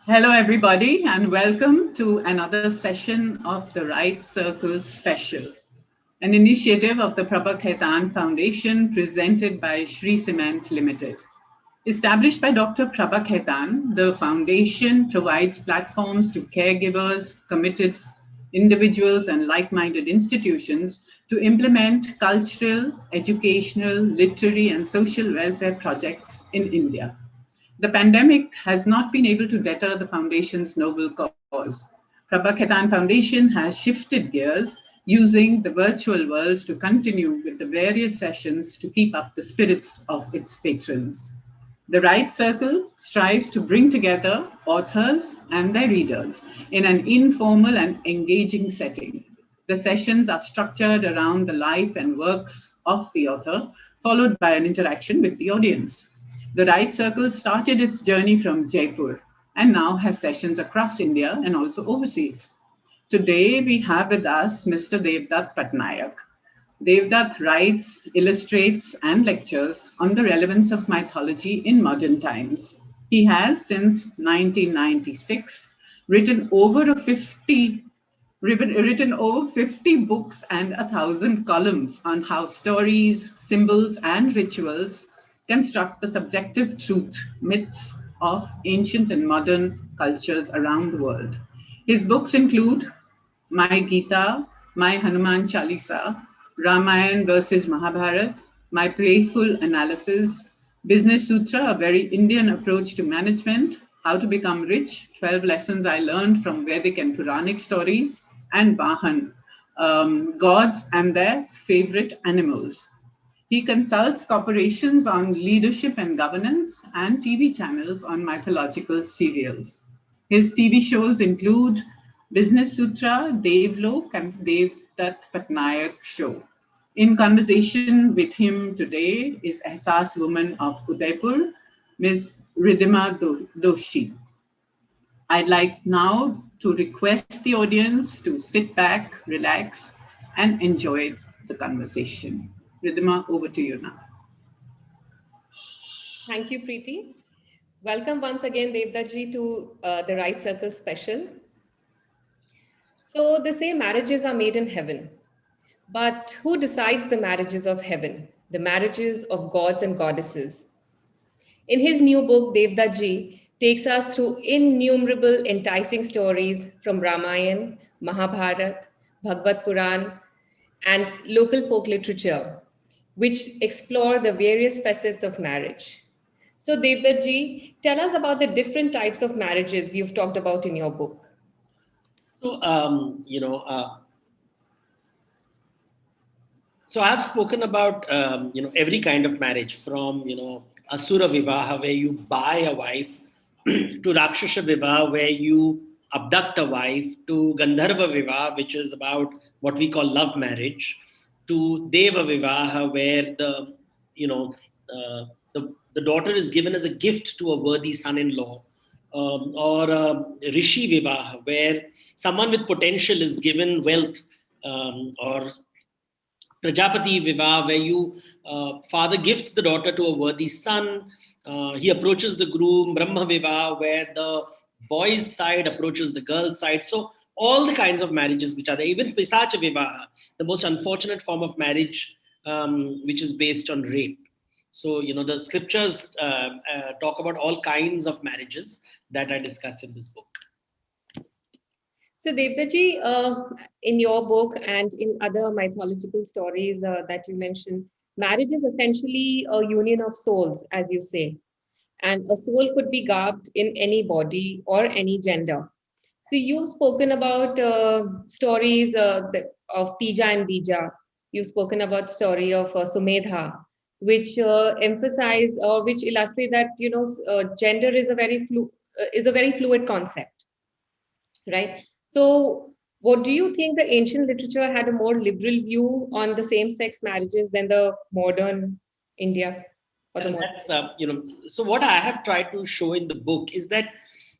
Hello, everybody, and welcome to another session of the Right Circle Special, an initiative of the Prabha Khaitan Foundation presented by Shri Cement Limited. Established by Dr. Prabha Khaitan, the foundation provides platforms to caregivers, committed individuals, and like minded institutions to implement cultural, educational, literary, and social welfare projects in India. The pandemic has not been able to deter the foundation's noble cause. Prabha Khaitan Foundation has shifted gears using the virtual world to continue with the various sessions to keep up the spirits of its patrons. The Right Circle strives to bring together authors and their readers in an informal and engaging setting. The sessions are structured around the life and works of the author, followed by an interaction with the audience. The Right Circle started its journey from Jaipur and now has sessions across India and also overseas. Today, we have with us Mr. Devdutt Patnaik. Devdutt writes, illustrates, and lectures on the relevance of mythology in modern times. He has, since 1996, written over 50 books and 1,000 columns on how stories, symbols, and rituals construct the subjective truth myths of ancient and modern cultures around the world. His books include My Gita, My Hanuman Chalisa, Ramayan versus Mahabharat, My Playful Analysis, Business Sutra, a very Indian approach to management, How to Become Rich, 12 Lessons I Learned from Vedic and Puranic Stories, and Vahan, Gods and Their Favorite Animals. He consults corporations on leadership and governance and TV channels on mythological serials. His TV shows include Business Sutra, Devlok, and Devdutt Patnaik Show. In conversation with him today is Ehsas woman of Udaipur, Ms. Ridhima Doshi. I'd like now to request the audience to sit back, relax, and enjoy the conversation. Ridhima, over to you now. Thank you, Preeti. Welcome once again, Devdaji, to the Right Circle special. So they say marriages are made in heaven. But who decides the marriages of heaven, the marriages of gods and goddesses? In his new book, Devdaji takes us through innumerable enticing stories from Ramayana, Mahabharata, Bhagavad Puran, and local folk literature, which explore the various facets of marriage. So, Devdaji, tell us about the different types of marriages you've talked about in your book. So, so I've spoken about, every kind of marriage from, Asura Vivaha, where you buy a wife, to Rakshasa Vivaha, where you abduct a wife, to Gandharva Vivaha, which is about what we call love marriage, to Deva Vivaha, where the daughter is given as a gift to a worthy son-in-law, or Rishi Vivaha, where someone with potential is given wealth, or Prajapati Vivaha, where father gifts the daughter to a worthy son. He approaches the groom. Brahma Vivaha, where the boy's side approaches the girl's side. So all the kinds of marriages which are there. Even Pisacha Vivaha, the most unfortunate form of marriage, which is based on rape. So, the scriptures talk about all kinds of marriages that I discuss in this book. So, Devdaji, in your book and in other mythological stories that you mentioned, marriage is essentially a union of souls, as you say. And a soul could be garbed in any body or any gender. So, you've spoken about stories of Tija and Bija. You've spoken about story of Sumedha, which emphasize or which illustrate that gender is a very fluid concept, right? So, what do you think the ancient literature had a more liberal view on the same-sex marriages than the modern India? Or the modern? So what I have tried to show in the book is that,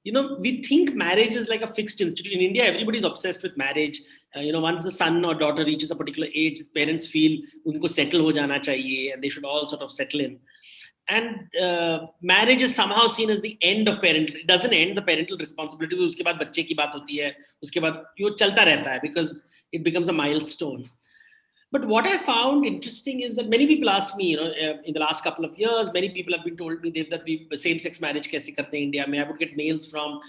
we think marriage is like a fixed institution. In India, everybody's obsessed with marriage. Once the son or daughter reaches a particular age, parents feel unko settle ho jana chahiye, and they should all sort of settle in. And marriage is somehow seen as the end of parental. It doesn't end the parental responsibility. उसके बाद बच्चे की बात होती है, उसके बाद वो चलता रहता है because it becomes a milestone. But what I found interesting is that many people asked me, in the last couple of years, many people have been told me that we same-sex marriage कैसे करते हैं India में. I would get mails from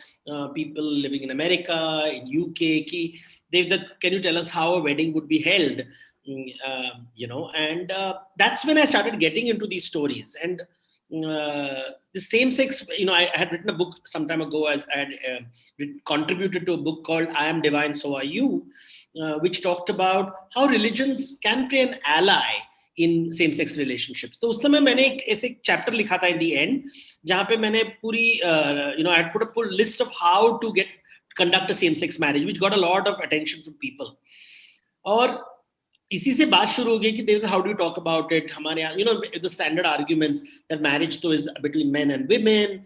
people living in America, in UK, कि that can you tell us how a wedding would be held? And that's when I started getting into these stories. And the same-sex, I had written a book some time ago. I had contributed to a book called I Am Divine, So Are You, which talked about how religions can play an ally in same-sex relationships. तो उस समय मैंने एक chapter लिखा था in the end, जहाँ पे मैंने पूरी, I had put a full list of how to conduct a same-sex marriage, which got a lot of attention from people. और इसी से बात शुरू हो गई कि how do you talk about it? हमारे यहाँ, the standard arguments that marriage तो is between men and women.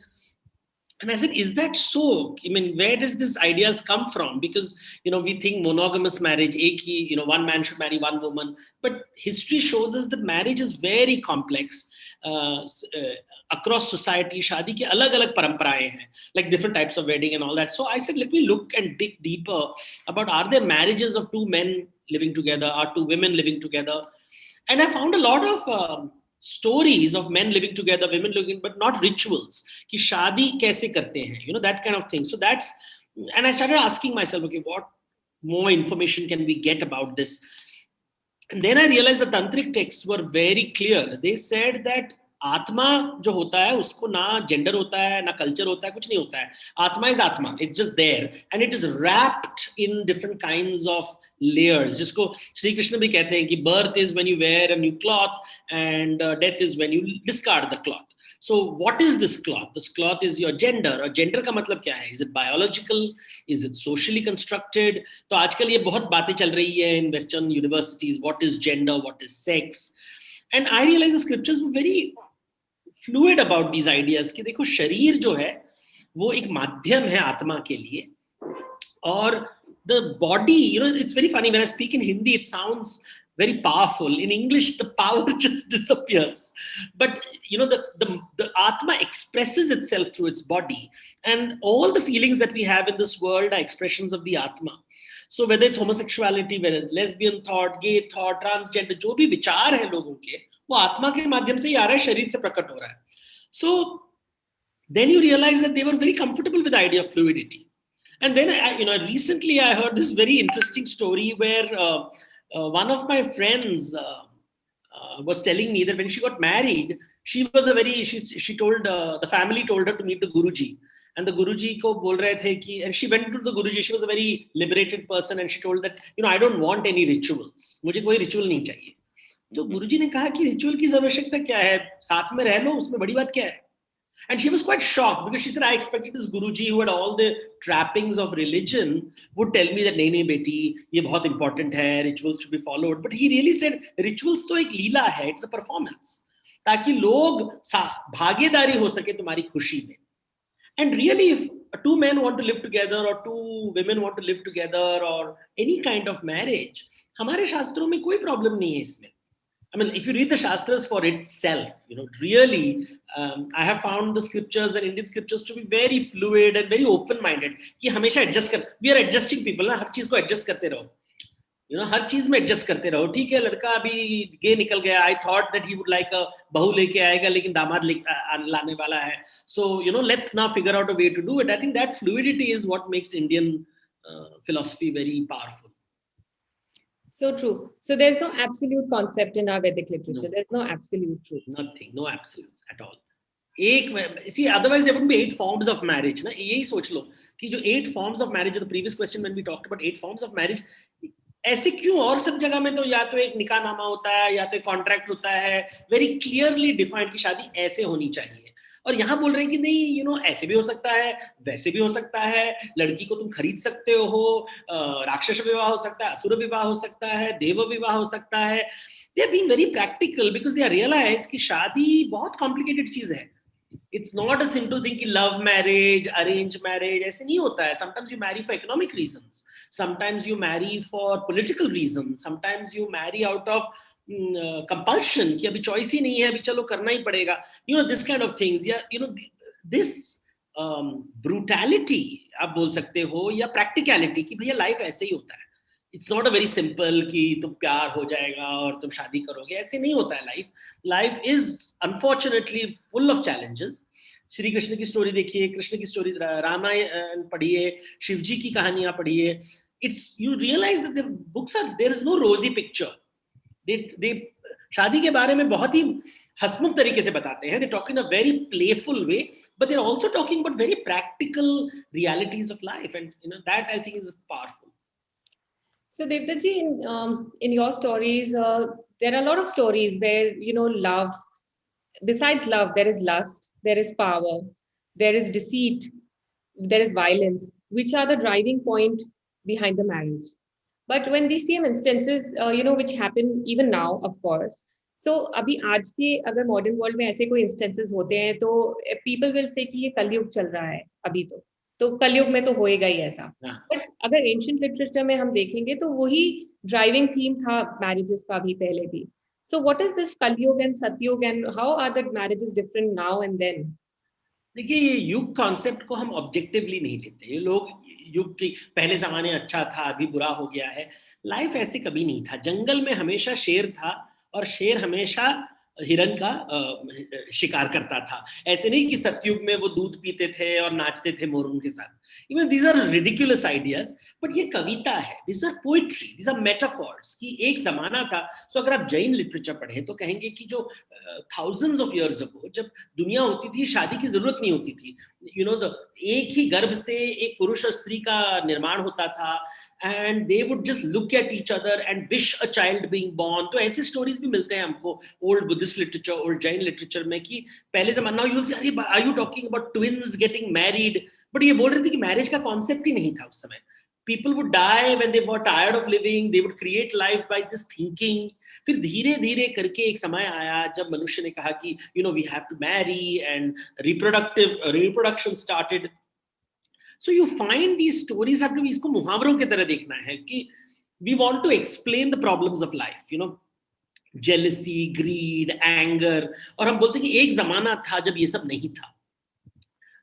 And I said, is that so? I mean, where does this ideas come from? Because, we think monogamous marriage, एक ही, one man should marry one woman. But history shows us that marriage is very complex. Across society, शादी के अलग-अलग परंपराएं हैं, like different types of wedding and all that. So I said, let me look and dig deeper about, are there marriages of two men living together, or two women living together? And I found a lot of stories of men living together, women living, but not rituals. कि शादी कैसे करते हैं, that kind of thing. So and I started asking myself, okay, what more information can we get about this? And then I realized the tantric texts were very clear. They said that आत्मा जो होता है उसको ना gender होता है ना culture होता है, कुछ नहीं होता है. आत्मा is आत्मा. It's just there and it is wrapped in different kinds of layers, जिसको श्री कृष्ण भी कहते हैं कि birth is when you wear a new cloth and death is when you discard the cloth. So what is this cloth? This cloth is your gender. और gender का मतलब क्या है? Is it biological? Is it socially constructed? तो आजकल ये बहुत बातें चल रही है in Western universities. What is gender? What is sex? And I realized the scriptures were very fluid about these ideas कि देखो शरीर जो है वो एक माध्यम है आत्मा के लिए, और the body, it's very funny when I speak in Hindi, it sounds very powerful. In English, the power just disappears. But the Atma expresses itself through its body, and all the feelings that we have in this world are expressions of the Atma. So whether it's homosexuality, whether it's lesbian thought, gay thought, transgender, जो भी विचार है लोगों के, वो आत्मा के माध्यम से ही आ रहा है, शरीर से प्रकट हो रहा है. So then you realize that they were very comfortable with the idea of fluidity. And then recently I heard this very interesting story where one of my friends was telling me that when she got married, she told the family told her to meet the Guruji. And the Guruji ko bol rahe the ki, and she went to the Guruji. She was a very liberated person, and she told that, I don't want any rituals. मुझे कोई ritual नहीं चाहिए. तो गुरुजी ने कहा कि ritual की आवश्यकता क्या है? साथ में रह लो, उसमें बड़ी बात क्या है? And she was quite shocked because she said, I expected this Guruji who had all the trappings of religion would tell me that, नहीं beti, ये बहुत important है, rituals should be followed. But he really said, rituals तो एक लीला है, it's a performance. ताकि लोग भागीदारी हो सके तुम्हारी खुशी में. And really, if two men want to live together or two women want to live together or any kind of marriage, हमारे शास्त्रों में कोई problem नहीं है इसमें. I mean, if you read the Shastras for itself, really, I have found the scriptures and Indian scriptures to be very fluid and very open-minded. कि हमेशा adjust we are adjusting people, ना हर चीज को adjust करते रहो. हर चीज में adjust करते रहो. ठीक है, लड़का अभी gay निकल गया. I thought that he would like a बहू लेके आएगा, लेकिन दामाद लाने वाला है. So, let's now figure out a way to do it. I think that fluidity is what makes Indian philosophy very powerful. So true. So there's no absolute concept in our Vedic literature. No. There's no absolute truth. Nothing. No absolutes at all. See, otherwise there wouldn't be 8 forms of marriage. ना यही सोच लो कि जो 8 forms of marriage, the previous question when we talked about 8 forms of marriage, ऐसे क्यों? और सब जगह में तो या तो एक निकाहनामा होता है या तो एक कॉन्ट्रैक्ट होता है, very clearly defined कि शादी ऐसे होनी चाहिए. और यहाँ बोल रहे हैं कि नहीं, ऐसे भी हो सकता है, वैसे भी हो सकता है, लड़की को तुम खरीद सकते हो, राक्षस विवाह हो सकता है, असुर विवाह हो सकता है, देव विवाह हो सकता है. They are being very practical because they realize कि शादी बहुत complicated चीज है. It's not a simple thing कि love marriage, arranged marriage, ऐसे नहीं होता है. Sometimes you marry for economic reasons. Sometimes you marry for political reasons. Sometimes you marry out of compulsion कि अभी choice ही नहीं है, अभी चलो करना ही पड़ेगा, this kind of things, या this brutality आप बोल सकते हो, या practicality कि भैया life ऐसे ही होता है. It's not a very simple कि तुम प्यार हो जाएगा और तुम शादी करोगे, ऐसे नहीं होता है life is unfortunately full of challenges. Shri Krishna की स्टोरी देखिए, कृष्ण की स्टोरी, रामायण पढ़िए, शिव जी की कहानियां पढ़िए. You realize that the books there is no rosy picture. They शादी के बारे में बहुत ही हंसमुख तरीके से बताते हैं. They talk in a very playful way, but they're also talking about very practical realities of life, and that I think is powerful. So Devdutt ji, in your stories, there are a lot of stories where love. Besides love, there is lust, there is power, there is deceit, there is violence, which are the driving point behind the marriage. But when these same instances, which happen even now, of course. So, अभी आज के अगर modern world में ऐसे कोई instances होते हैं, तो people will say कि ये कलयुग चल रहा है अभी तो कलयुग में तो होएगा ही ऐसा. But अगर ancient literature में हम देखेंगे तो वही driving theme था marriages का भी पहले भी. So what is this Kalyug and Satyug, and how are the marriages different now and then? देखिए, ये युग कॉन्सेप्ट को हम ऑब्जेक्टिवली नहीं लेते. ये लोग युग की पहले जमाने अच्छा था, अभी बुरा हो गया है. लाइफ ऐसे कभी नहीं था. जंगल में हमेशा शेर था और शेर हमेशा हिरन का शिकार करता था. ऐसे नहीं कि सतयुग में वो दूध पीते थे और नाचते थे मोरों के साथ. Even these are ridiculous ideas, but ये कविता है. These are poetry, these are metaphors. कि एक जमाना था. So अगर आप जैन लिटरेचर पढ़ें तो कहेंगे कि जो thousands of years ago जब दुनिया होती थी, शादी की जरूरत नहीं होती थी. एक ही गर्भ से एक पुरुष और स्त्री का निर्माण होता था. And they would just look at each other and wish a child being born. तो ऐसे stories भी मिलते हैं हमको old Buddhist literature, old Jain literature में कि पहले जमाना. Now you will say, are you talking about twins getting married? But ये बोल रहे थे कि marriage का concept ही नहीं था उस समय. People would die when they were tired of living. They would create life by this thinking. फिर धीरे धीरे करके एक समय आया जब मनुष्य ने कहा कि we have to marry, and reproduction started. So you find these stories have to be, इसको मुहावरों की तरह देखना है कि we want to explain the problems of life, jealousy, greed, anger, और हम बोलते हैं कि एक जमाना था जब ये सब नहीं था.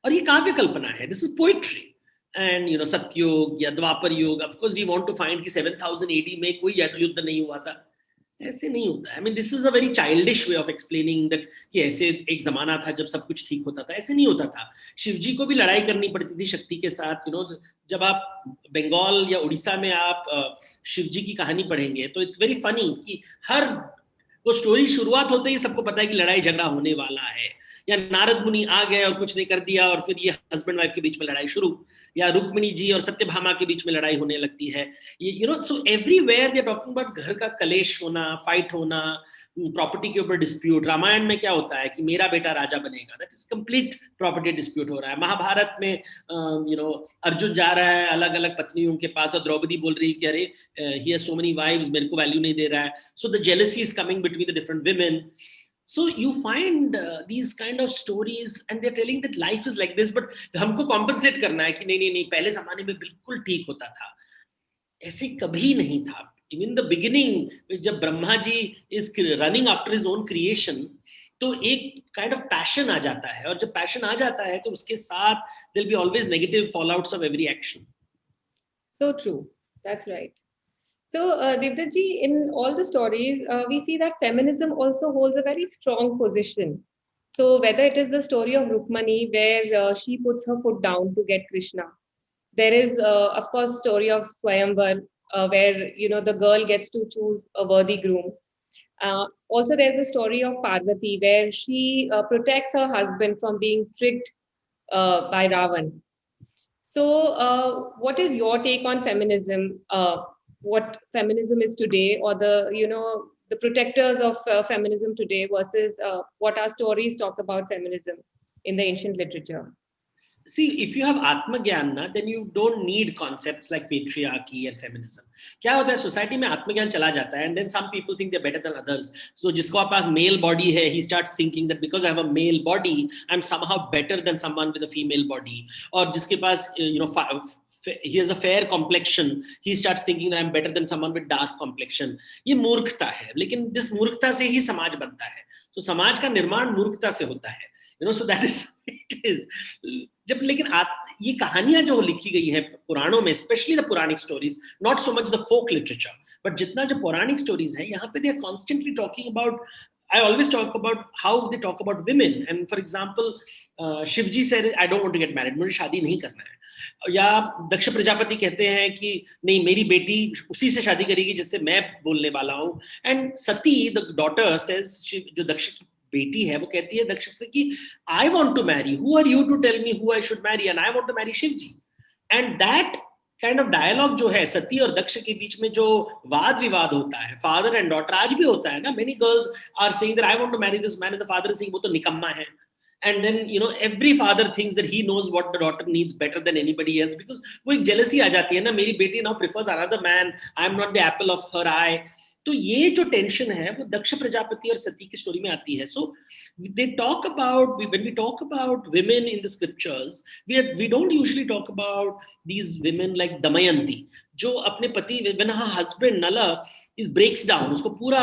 और ये काव्य कल्पना है. This is poetry. And सतयुग या द्वापर युग, of course we want to find कि 7000 AD में कोई युद्ध नहीं हुआ था. ऐसे नहीं होता है. I mean, this is a very childish way of explaining that कि ऐसे एक जमाना था जब सब कुछ ठीक होता था. ऐसे नहीं होता था. शिव जी को भी लड़ाई करनी पड़ती थी शक्ति के साथ. जब आप बंगाल या उड़ीसा में आप शिव जी की कहानी पढ़ेंगे तो इट्स वेरी फनी कि हर वो स्टोरी शुरुआत होते ही सबको पता है कि लड़ाई झगड़ा होने वाला है, या नारद मुनि आ गए और कुछ नहीं कर दिया और फिर ये हस्बैंड वाइफ के बीच में लड़ाई शुरू, या रुक्मिणी जी और सत्यभामा के बीच में लड़ाई होने लगती है. So everywhere they are talking about घर का कलेश होना, फाइट होना, प्रॉपर्टी के ऊपर डिस्प्यूट. रामायण में क्या होता है कि मेरा बेटा राजा बनेगा, that is complete property dispute हो रहा है. महाभारत में अर्जुन जा रहा है अलग अलग पत्नियों के पास और द्रौपदी बोल रही है कि अरे he has so many wives, मेरे को वैल्यू नहीं दे रहा है. So the jealousy is coming between the different women. So you find these kind of stories and they're telling that life is like this, but हमको compensate करना है कि नहीं पहले जमाने में बिल्कुल ठीक होता था. ऐसे कभी नहीं था. In the beginning, जब Brahma ji is running after his own creation, तो एक kind of passion आ जाता है, और जब passion आ जाता है तो उसके साथ there'll be always negative fallouts of every action. So true. That's right. So, Devdutt ji, in all the stories, we see that feminism also holds a very strong position. So, whether it is the story of Rukmani, where she puts her foot down to get Krishna, there is, of course, story of Swayamvar, where the girl gets to choose a worthy groom. Also, there's the story of Parvati, where she protects her husband from being tricked by Ravan. So, what is your take on feminism? What feminism is today, or the protectors of feminism today versus what our stories talk about feminism in the ancient literature? See, if you have आत्मज्ञान ना, then you don't need concepts like patriarchy and feminism. क्या होता है society में आत्मज्ञान चला जाता है, and then some people think they're better than others. So जिसको पास male body है, he starts thinking that because I have a male body, I'm somehow better than someone with a female body. और जिसके पास he has a fair complexion, he starts thinking that I'm better than someone with dark complexion. ये मूर्खता है, लेकिन जिस मूर्खता से ही समाज बनता है, तो समाज का निर्माण मूर्खता से होता है, so that is it is. जब लेकिन ये कहानियां जो लिखी गई हैं पुराणों में, especially the Puranic stories, not so much the folk literature, but जितना जो पौराणिक stories है, यहाँ पे they are constantly talking about, I always talk about how they talk about women. And for example, Shivji said, I don't want to get married, मुझे शादी नहीं करना है. या दक्ष प्रजापति कहते हैं कि नहीं, मेरी बेटी उसी से शादी करेगी जिससे मैं बोलने वाला हूँ. And Sati the daughter says, जो दक्ष की बेटी है वो कहती है दक्ष से कि I want to marry, who are you to tell me who I should marry, and I want to marry Shivji. And that kind of dialogue जो है सती और दक्ष के बीच में, जो वाद विवाद होता है फादर एंड डॉटर, आज भी होता है ना. Many girls are saying that I want to marry this man, and the father is saying वो तो निकम्मा है. And then, every father thinks that he knows what the daughter needs better than anybody else, because वो एक jealousy आ जाती है ना, मेरी बेटी now prefers another man, I am not the apple of her eye. तो ये जो tension है वो दक्ष प्रजापति और सती की स्टोरी में आती है. So they talk about, when we talk about women in the scriptures, we don't usually talk about these women like Damayanti, जो अपने पति, when her husband Nala is breaks down, उसको पूरा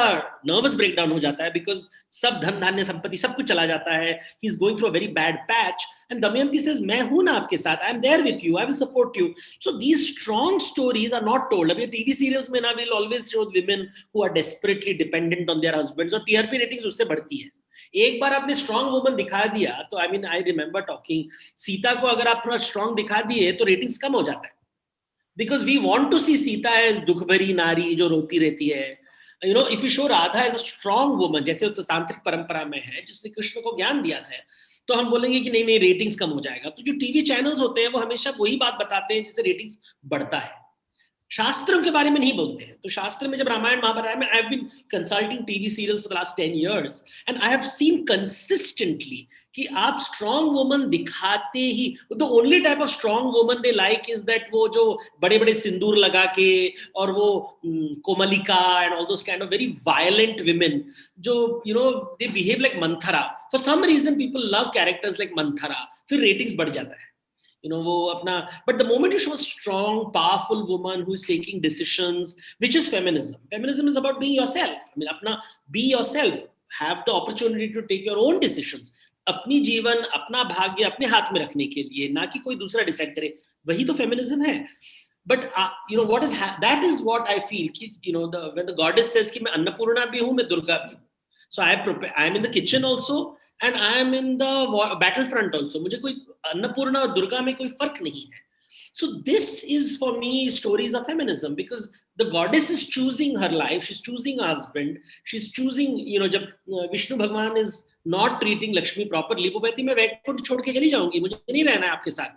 nervous breakdown हो जाता है, because सब धन धान्य संपत्ति सब कुछ चला जाता है, he is going through a very bad patch, and Damayanti says मैं हूं ना आपके साथ, I am there with you, I will support you. So these strong stories are not told. अभी TV serials में ना will always show women who are desperately dependent on their husbands, और TRP ratings उससे बढ़ती है. एक बार आपने strong woman दिखा दिया तो I remember talking, सीता को अगर आप थोड़ा strong दिखा दिए तो ratings कम हो जाता है, because we want to see Sita as दुख भरी नारी जो रोती रहती है. If we show Radha as a strong woman, जैसे तो तांत्रिक परंपरा में है, जिसने कृष्ण को ज्ञान दिया था, तो हम बोलेंगे कि नहीं रेटिंग्स कम हो जाएगा. तो जो टीवी चैनल्स होते हैं वो हमेशा वही बात बताते हैं जिससे रेटिंग्स बढ़ता है, शास्त्रों के बारे में नहीं बोलते हैं. तो शास्त्र में जब रामायण महाभारत में, I have been consulting TV serials for the last 10 years, and I have seen consistently कि आप स्ट्रॉन्ग वुमन दिखाते ही, the only type of strong woman they like is that वो जो बड़े बड़े सिंदूर लगा के, और वो Komolika and all those kind of very violent women, जो they behave like Manthara. For some reason people love characters like Manthara, फिर रेटिंग्स बढ़ जाता है. वो अपना, but the moment you show a strong, powerful woman who is taking decisions, which is feminism. Feminism is about being yourself. अपना be yourself, have the opportunity to take your own decisions. अपनी जीवन, अपना भाग्य अपने हाथ में रखने के लिए, ना कि कोई दूसरा डिसाइड करे, वही तो फेमिनिज्म है. But what is that is what I feel कि when the goddess says कि मैं अन्नपूर्णा भी हूँ, मैं दुर्गा भी हूँ. So I am in the kitchen also, and I am in the battlefront also. मुझे कोई अन्नपूर्णा और दुर्गा में कोई फर्क नहीं है. So this is for me stories of feminism, because the goddess is choosing her life, she's choosing her husband, she's choosing, जब विष्णु भगवान is not treating Lakshmi properly, वो कहती मैं वैकुंठ छोड़ के चली जाऊंगी, मुझे नहीं रहना है आपके साथ.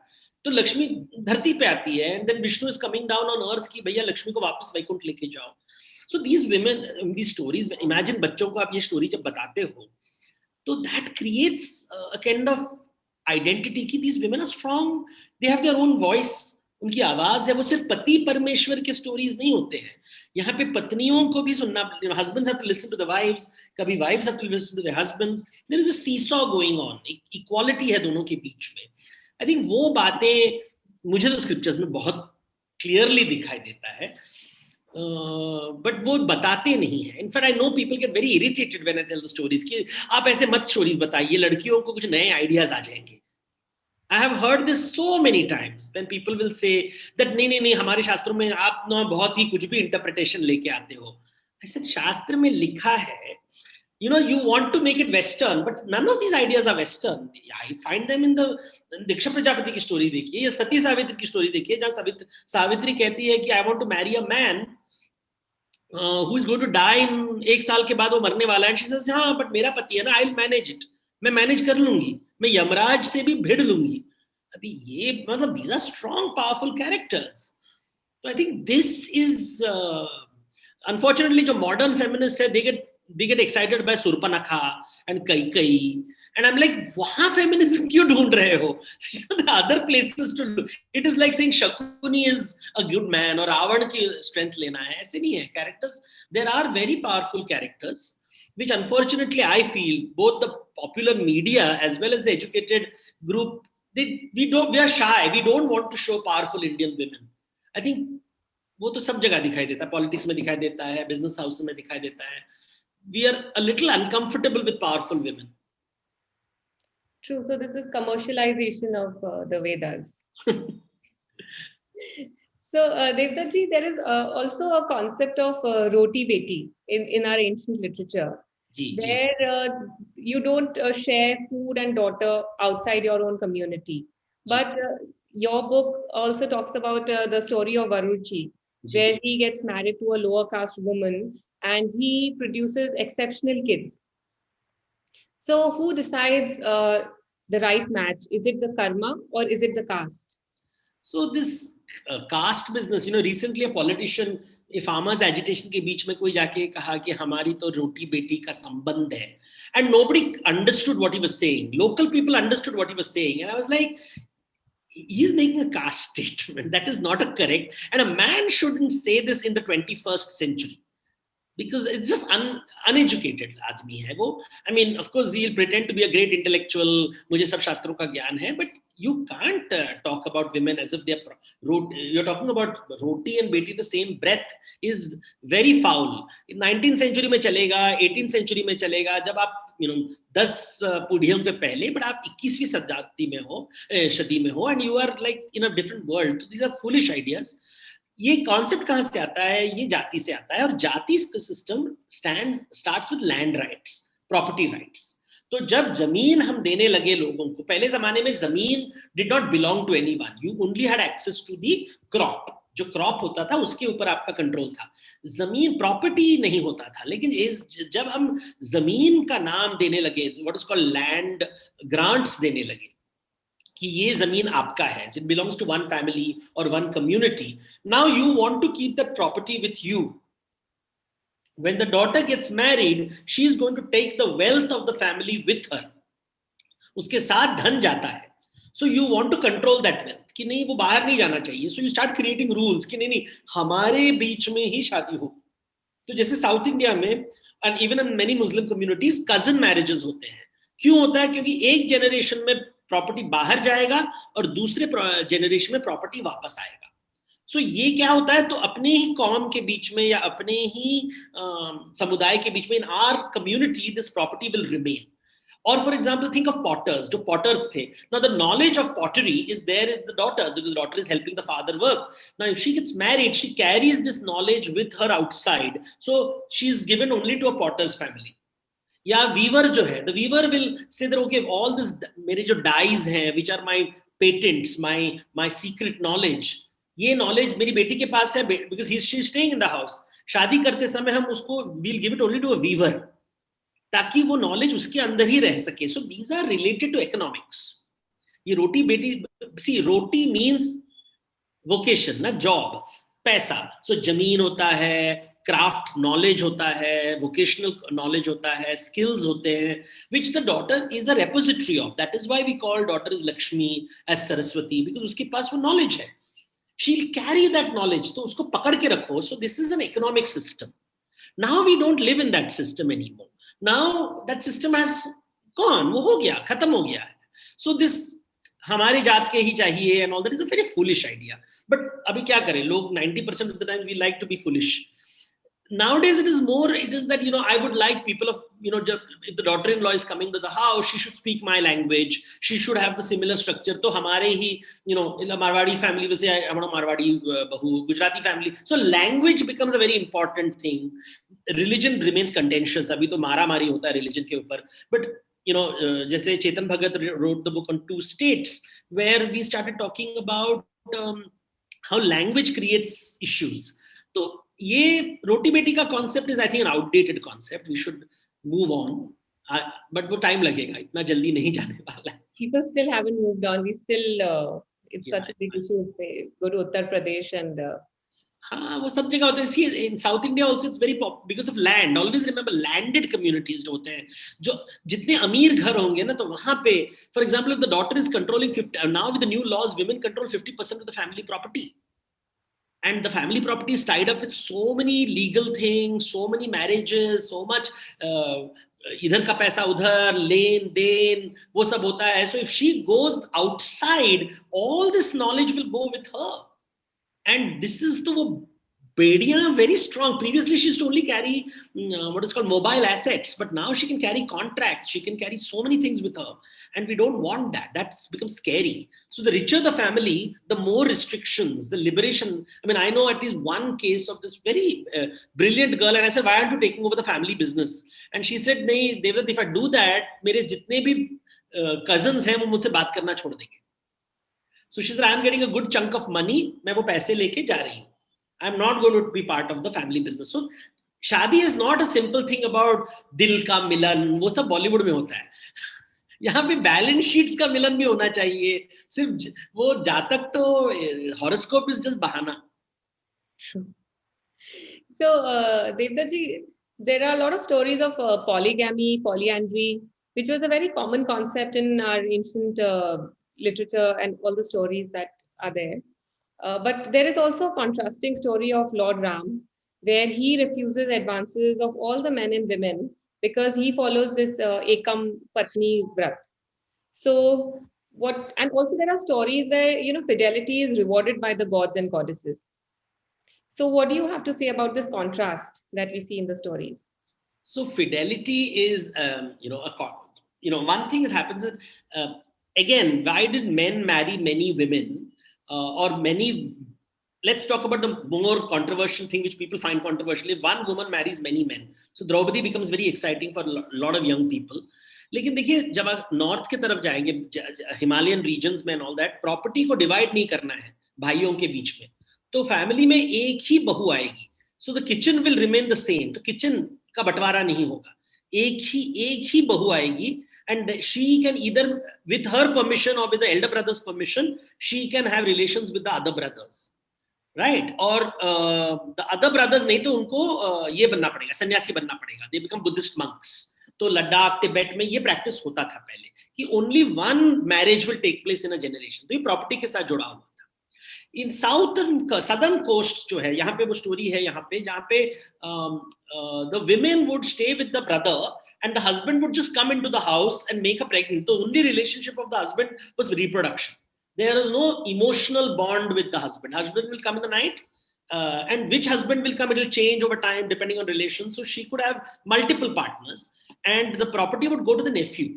तो लक्ष्मी धरती पे आती है, and then Vishnu is coming down on earth कि भैया लक्ष्मी को वापस वैकुंठ लेके जाओ. So these women, these stories, imagine बच्चों को आप ये स्टोरी जब बताते हो, तो that creates a kind of identity कि these women are strong, they have their own voice, उनकी आवाज है. वो सिर्फ पति परमेश्वर के स्टोरीज नहीं होते हैं, यहाँ पे पत्नियों को भी सुनना, husbands have to listen to the wives, कभी wives have to listen to their husbands. There is a seesaw going on, equality है दोनों के बीच में. I think वो बातें मुझे तो स्क्रिप्चर्स में बहुत क्लियरली दिखाई देता है, बट वो बताते नहीं है. In fact I know people get very irritated when I tell the stories कि आप ऐसे मत स्टोरीज बताइए, लड़कियों को कुछ नए आइडियाज आ जाएंगे. I have heard this so many times when people will say that नहीं हमारे शास्त्रों में आप ना बहुत ही कुछ भी इंटरप्रिटेशन लेके आते हो. I said शास्त्र में लिखा है, you want to make it Western, but none of these ideas are Western. I find them in the दक्ष प्रजापति की स्टोरी देखिए, या सती सावित्री की स्टोरी देखिए, जहाँ सावित्री कहती है कि I want to marry a man who is going to die in 1 साल के बाद वो मरने वाला है. She says हाँ but मेरा पति है ना, I'll manage it, मैं मैनेज कर लूंगी, मैं यमराज से भी भिड़ लूंगी. अभी ये मतलब these are strong powerful characters. So I think this is unfortunately जो modern feminists है, they get excited by Surpanakha and Kaikai, and I'm like वहाँ feminism क्यों ढूंढ रहे हो? The other places to look. It is like saying Shakuni is a good man और रावण की strength लेना है, ऐसे नहीं है. Characters, there are very powerful characters, which unfortunately I feel both the popular media as well as the educated group we are shy. We don't want to show powerful Indian women. I think वो तो सब जगह दिखाई देता है, politics में दिखाई देता है, बिजनेस हाउस में दिखाई देता है. We are a little uncomfortable with powerful women. True. So this is commercialization of the Vedas. So Devdutt ji, there is also a concept of roti beti in our ancient literature, where you don't share food and daughter outside your own community. But your book also talks about the story of Varulji, where he gets married to a lower caste woman and he produces exceptional kids. So who decides the right match? Is it the karma or is it the caste? So this caste business, recently a politician, a farmers agitation के बीच में कोई जाके कहा कि हमारी तो रोटी बेटी का संबंध है, and nobody understood what he was saying. Local people understood what he was saying, and I was like, he's making a caste statement. That is not a correct, and a man shouldn't say this in the 21st century. Because it's just uneducated आदमी है वो. I mean, of course, he'll pretend to be a great intellectual. मुझे सब शास्त्रों का ज्ञान है, but you can't talk about women as if they're you're talking about roti and beti. The same breath is very foul. 19th century में चलेगा, 18th century में चलेगा. जब आप 10 पीढ़ियों के पहले, but आप 21वीं शताब्दी में हो, सदी में हो, and you are like in a different world. So these are foolish ideas. ये कॉन्सेप्ट कहां से आता है? ये जाति से आता है, और जाति system starts with land rights, property rights. तो जब जमीन हम देने लगे लोगों को, पहले जमाने में जमीन did not belong to anyone, you only had access to the crop. जो क्रॉप होता था उसके ऊपर आपका कंट्रोल था, जमीन प्रॉपर्टी नहीं होता था. लेकिन जब हम जमीन का नाम देने लगे, what is called land grants देने लगे, कि ये जमीन आपका है, it belongs to one family or one community. Now you want to keep that property with you. When the daughter gets married, she is going to take the wealth of the family with her. उसके साथ धन जाता है. So you want to control that wealth, कि नहीं वो बाहर नहीं जाना चाहिए. So you start creating rules कि नहीं हमारे बीच में ही शादी हो. तो जैसे साउथ इंडिया में and even in many Muslim communities cousin marriages होते हैं. क्यों होता है? क्योंकि एक जनरेशन में प्रॉपर्टी बाहर जाएगा और दूसरे जनरेशन में प्रॉपर्टी वापस आएगा. सो ये क्या होता है? तो अपने ही कौम के बीच में या अपने ही समुदाय के बीच में, in our community this property will remain. और for example think of potters, जो पॉटर्स थे. Now the knowledge of pottery is there in the daughters, because daughter is helping the father work. Now if she gets married, she carries this knowledge with her outside, so she is given only to a potters family. या weaver जो है, the weaver will say that okay all this मेरे जो dyes हैं which are my patents, my secret knowledge, ये knowledge मेरी बेटी के पास है because she is staying in the house. शादी करते समय हम उसको will give it only to a weaver, ताकि वो नॉलेज उसके अंदर ही रह सके. So these are related to economics. ये रोटी बेटी, सी रोटी मींस वोकेशन ना, जॉब, पैसा. सो जमीन होता है, क्राफ्ट नॉलेज होता है, वोकेशनल नॉलेज होता है, स्किल्स होते हैं, which the daughter is a repository of. That is why we call daughter as Lakshmi, as Saraswati, because उसके पास वो knowledge है. She'll carry that knowledge, तो उसको पकड़ के रखो. So this is an economic system. Now we don't live in that system anymore. Now that system has gone, वो हो गया, खत्म हो गया है. So this हमारे जात के ही चाहिए and all that is a very foolish idea. But अभी क्या करें, लोग 90% of the time we like to be foolish. Nowadays it is that I would like people of if the daughter-in-law is coming to the house, she should speak my language, she should have the similar structure. तो हमारे ही in the Marwadi family will say I'm a Marwadi bahu, Gujarati family. So language becomes a very important thing. Religion remains contentious. अभी तो मारा मारी होता है religion के ऊपर. But जैसे Chetan Bhagat wrote the book on 2 states, where we started talking about how language creates issues. तो ये रोटी बेटी का concept is I think an outdated concept. We should move on, but वो टाइम लगेगा, इतना जल्दी नहीं जाने वाला है. People still haven't moved on. We still it's such a big issue. Go to Uttar Pradesh and हाँ, वो सब जगह होता है. See, in South India also it's very because of land. Always remember landed communities जो होते हैं, जो जितने अमीर घर होंगे ना, तो वहाँ पे, for example, if the daughter is controlling 50, now with the new laws, women control 50% of the family property. And the family property is tied up with so many legal things, so many marriages, so much इधर का पैसा उधर, लेन then, वो सब होता है. So if she goes outside, all this knowledge will go with her. And this is the Bedia very strong. Previously, she used to only carry what is called mobile assets, but now she can carry contracts. She can carry so many things with her, and we don't want that. That's become scary. So the richer the family, the more restrictions, the liberation. I mean, I know at least one case of this very brilliant girl, and I said, "Why aren't you taking over the family business?" And she said, "नहीं, Devdutt, if I do that, मेरे जितने भी cousins हैं, वो मुझसे बात करना छोड़ देंगे." So she said, "I'm getting a good chunk of money. मैं वो पैसे लेके जा रही हूँ. I'm not going to be part of the family business." So शादी is not a simple thing about दिल का मिलन. वो सब बॉलीवुड में होता है. यहाँ पे बैलेंस शीट्स का मिलन भी होना चाहिए. सिर्फ वो जातक तो हॉरोस्कोप इज जस्ट बहाना. True. So, Devdutt ji, there are a lot of stories of polygamy, polyandry, which was a very common concept in our ancient literature and all the stories that are there. But there is also a contrasting story of Lord Ram, where he refuses advances of all the men and women because he follows this Ekam Patni Vrat. So, and also there are stories where, fidelity is rewarded by the gods and goddesses. So what do you have to say about this contrast that we see in the stories? So fidelity is, one thing that happens is, again, why did men marry many women or many? Let's talk about the more controversial thing which people find controversial. If one woman marries many men, so Draupadi becomes very exciting for a lot of young people. लेकिन देखिए, जब आप north की तरफ जाएंगे, Himalayan regions में, all that, property को divide नहीं करना है भाइयों के बीच में. तो फैमिली में एक ही बहू आएगी. So the kitchen will remain the same. तो किचन का बंटवारा नहीं होगा. एक ही बहू आएगी, and she can either with her permission और with the elder brother's permission, she can have relations with the other brothers, right. और द अदर ब्रदर्स नहीं तो उनको ये बनना पड़ेगा, सन्यासी बनना पड़ेगा. They become Buddhist monks. तो लद्दाख, तिब्बत में ये प्रैक्टिस होता था पहले कि only one marriage will take place in a generation. तो ये प्रॉपर्टी के साथ जुड़ा हुआ था. इन सदर्न कोस्ट जो है, यहाँ पे वो स्टोरी है यहाँ पे, जहाँ पे the women would stay with the brother and the husband would just come into the house and make a pregnant. तो only relationship of the husband was reproduction. There is no emotional bond with the husband. Husband will come in the night, and which husband will come, it will change over time depending on relations. So she could have multiple partners and the property would go to the nephew.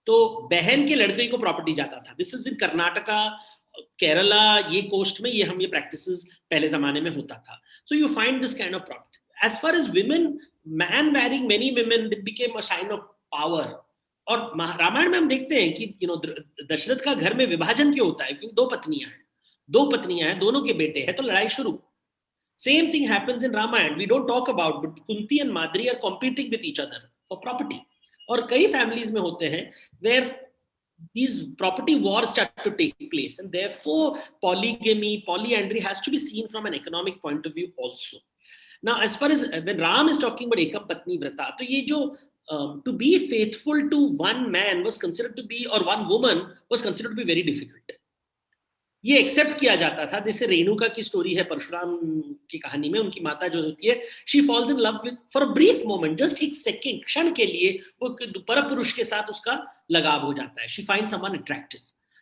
तो बहन के लड़के को property जाता था. This is in Karnataka, Kerala, ये coast में ये प्रैक्टिसेस पहले जमाने में होता था. So you find this kind of property. As far as women, man marrying many women, it became a sign of power. और रामायण में हम देखते हैं कि दशरथ का घर में विभाजन क्यों होता है, क्योंकि दो पत्नियां हैं, दोनों के बेटे हैं, तो लड़ाई शुरू. Same thing happens in Ramayana. We don't talk about, but Kunti and Madri are competing with each other for property. और कई families में होते हैं where these property wars start to take place, and therefore polygamy, polyandry has to be seen from an economic point of view also. Now, as far as when Ram is talking about Ekam Patni Vrata, तो ये जो to be faithful to one man was considered to be, or one woman was considered to be very difficult. ये accept किया जाता था. जैसे रेणुका की story है परशुराम की कहानी में, उनकी माता जो होती है, she falls in love with for a brief moment, just एक सेकंड, क्षण के लिए वो परपुरुष के साथ उसका लगाव हो जाता है. She find someone attractive.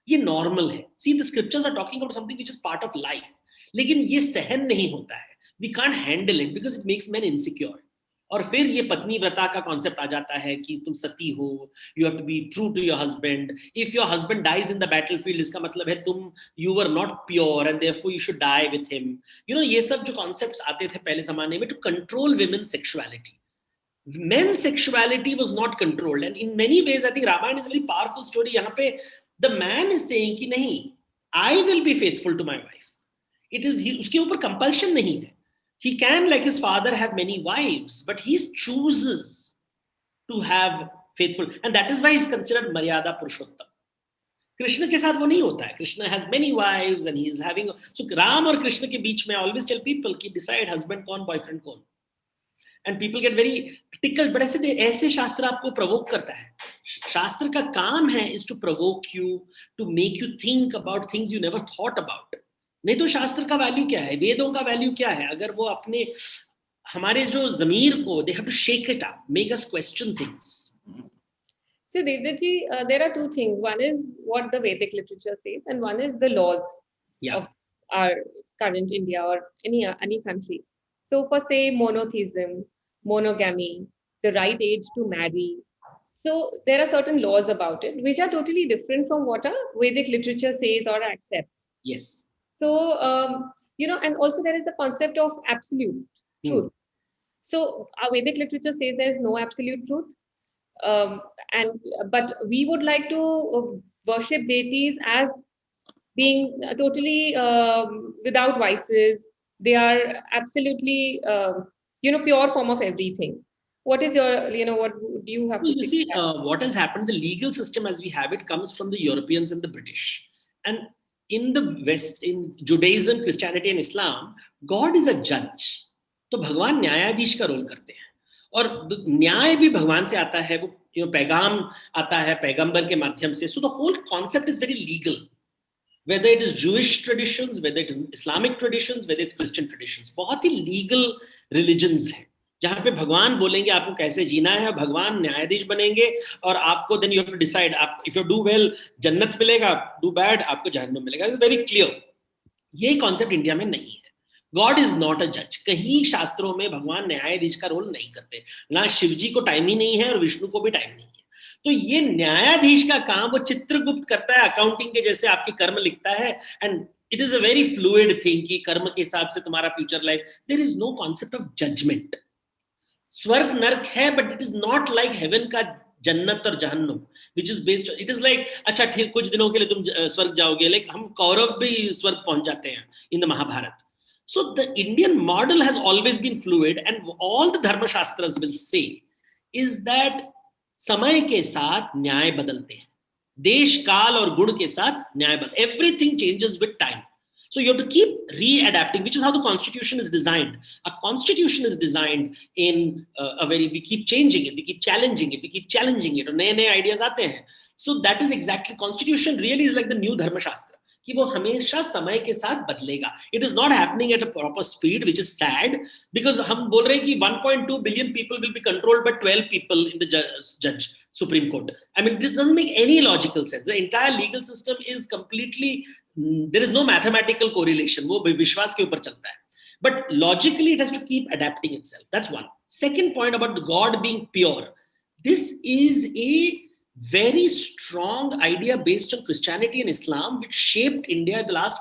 ये नॉर्मल है. See the scriptures are talking about something which is part of life. लेकिन ये सहन नहीं होता है. We can't handle it because it makes man insecure. और फिर ये पत्नी व्रता का कॉन्सेप्ट आ जाता है कि तुम सती हो, you have to be true to your husband. If your husband dies in the battlefield, इसका मतलब है तुम you were not pure and therefore you should die with him. ये सब जो कॉन्सेप्ट्स आते थे पहले जमाने में to control women sexuality. Men sexuality was not controlled, and in many ways I think Ramayana is a very powerful story. यहाँ पे the man is saying कि नहीं, I will be faithful to my wife. It is उसके ऊपर compulsion नहीं है. He can, like his father, have many wives, but he chooses to have faithful, and that is why he's considered Maryada Purushottam. Krishna के साथ वो नहीं होता है. Krishna has many wives and he is having, so Ram और कृष्ण के बीच में I always tell people कि decide husband कौन, boyfriend कौन. And people get very tickled, but ऐसे शास्त्र आपको provoke करता है. शास्त्र का काम है is to provoke you, to make you think about things you never thought about. नहीं तो शास्त्र का वैल्यू क्या है, वेदों का वैल्यू क्या है, अगर वो अपने हमारे जो जमीर को, they have to shake it up, make us question things. So Devdatti, there are two things. One is what the Vedic literature says, and one is the laws of our current India or any country. So for say monotheism, monogamy, the right age to marry. So there are certain laws about it, which are totally different from what a Vedic literature says or accepts. Yes. So, and also there is the concept of absolute truth. So our Vedic literature says there is no absolute truth. But we would like to worship deities as being totally without vices. They are absolutely, pure form of everything. What is your, what do you have to say? You see, what has happened, the legal system as we have it comes from the Europeans and the British. And in the West, in Judaism, Christianity and Islam, God is a judge. तो भगवान न्यायाधीश का role करते हैं और न्याय भी भगवान से आता है, वो पैगाम आता है पैगंबर के माध्यम से. So the whole concept is very legal. Whether it is Jewish traditions, whether it is Islamic traditions, whether it's Christian traditions, बहुत ही legal religions हैं जहाँ पे भगवान बोलेंगे आपको कैसे जीना है, भगवान न्यायाधीश बनेंगे और आपको then you have to decide, आप if you do well जन्नत मिलेगा, do bad आपको जहन्नम मिलेगा. It's very clear. ये concept इंडिया में नहीं है. God is not a judge. कहीं शास्त्रों में भगवान न्यायाधीश का रोल नहीं करते, ना शिव जी को टाइम ही नहीं है और विष्णु को भी टाइम नहीं है. तो ये न्यायाधीश का काम वो चित्रगुप्त करता है, अकाउंटिंग के जैसे आपके कर्म लिखता है. And it is a very fluid thing कि कर्म के हिसाब से तुम्हारा future life. There is no concept of judgement. स्वर्ग नरक है but it is not like heaven का जन्नत और जहन्नुम which is based. It is like अच्छा ठीक कुछ दिनों के लिए तुम स्वर्ग जाओगे, लाइक हम कौरव भी स्वर्ग पहुंच जाते हैं in the Mahabharat. So the Indian model has always been fluid, and all the dharma shastras will say is that समय के साथ न्याय बदलते हैं, देश काल और गुण के साथ न्याय बदल. Everything changes with time. So you have to keep readapting, which is how the constitution is designed. A constitution is designed in we keep changing it, we keep challenging it, we keep challenging it, और नए-नए ideas आते हैं. So that is exactly, constitution really is like the new dharma shastra. कि वो हमेशा समय के साथ बदलेगा. It is not happening at a proper speed, which is sad, because हम बोल रहे हैं कि 1.2 billion people will be controlled by 12 people in the judge Supreme Court. I mean, this doesn't make any logical sense. The entire legal system is completely, there is no mathematical correlation. वो विश्वास के ऊपर चलता है. But logically, it has to keep adapting itself. That's one. Second point about the God being pure. This is a very strong idea based on Christianity and Islam, which shaped India in the last,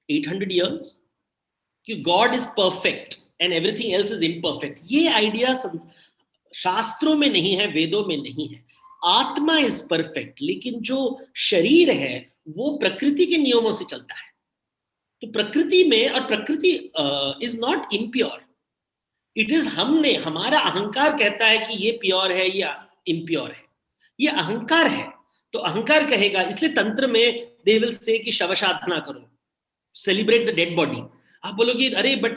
800 years? God is perfect and everything else is imperfect. ये idea शास्त्रों में नहीं है, वेदों में नहीं है. आत्मा is perfect, लेकिन जो शरीर है वो प्रकृति के नियमों से चलता है. तो प्रकृति में, और प्रकृति is not impure. It is हमारा अहंकार कहता है कि ये प्योर है या impure है. ये अहंकार है, तो अहंकार कहेगा. इसलिए तंत्र में दे विल से कि शव साधना करो, सेलिब्रेट द डेड बॉडी. आप बोलोगे अरे but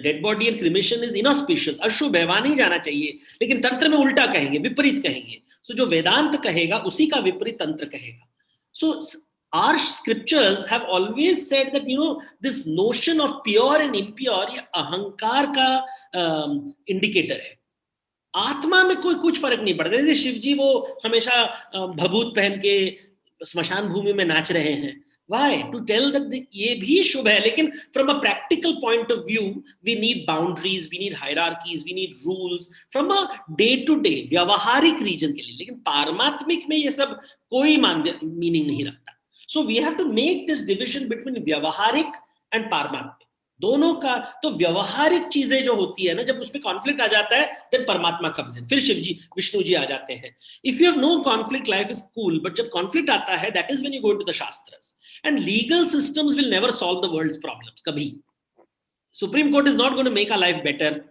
dead body and cremation is inauspicious, अशुभ है, वहां नहीं जाना चाहिए. लेकिन तंत्र में उल्टा कहेंगे, विपरीत कहेंगे. सो जो वेदांत कहेगा उसी का विपरीत तंत्र कहेगा. सो our scriptures have always said that this notion of pure and impure ये अहंकार का इंडिकेटर है. आत्मा में कोई कुछ फर्क नहीं पड़ता. जैसे शिव जी वो हमेशा भभूत पहन के स्मशान भूमि में नाच रहे हैं. Why? To tell that ये भी शुभ है. लेकिन from a practical point of view, we need boundaries, we need hierarchies, we need rules from a day-to-day व्यावहारिक रीजन के लिए. लेकिन पारमात्मिक में ये सब कोई मीनिंग नहीं रखता. So we have to make this division between व्यावहारिक and पारमात्मिक. दोनों का. तो व्यवहारिक चीजें जो होती है ना, जब उसमें कॉन्फ्लिक्ट आ जाता है, देन परमात्मा कम्स इन. फिर शिव जी विष्णु जी आ जाते हैं. If you have no conflict, life is cool. But जब कॉन्फ्लिक्ट आता है, that is when you go to the shastras. And legal systems will never solve the world's problems. कभी Supreme Court is not going to make a life better.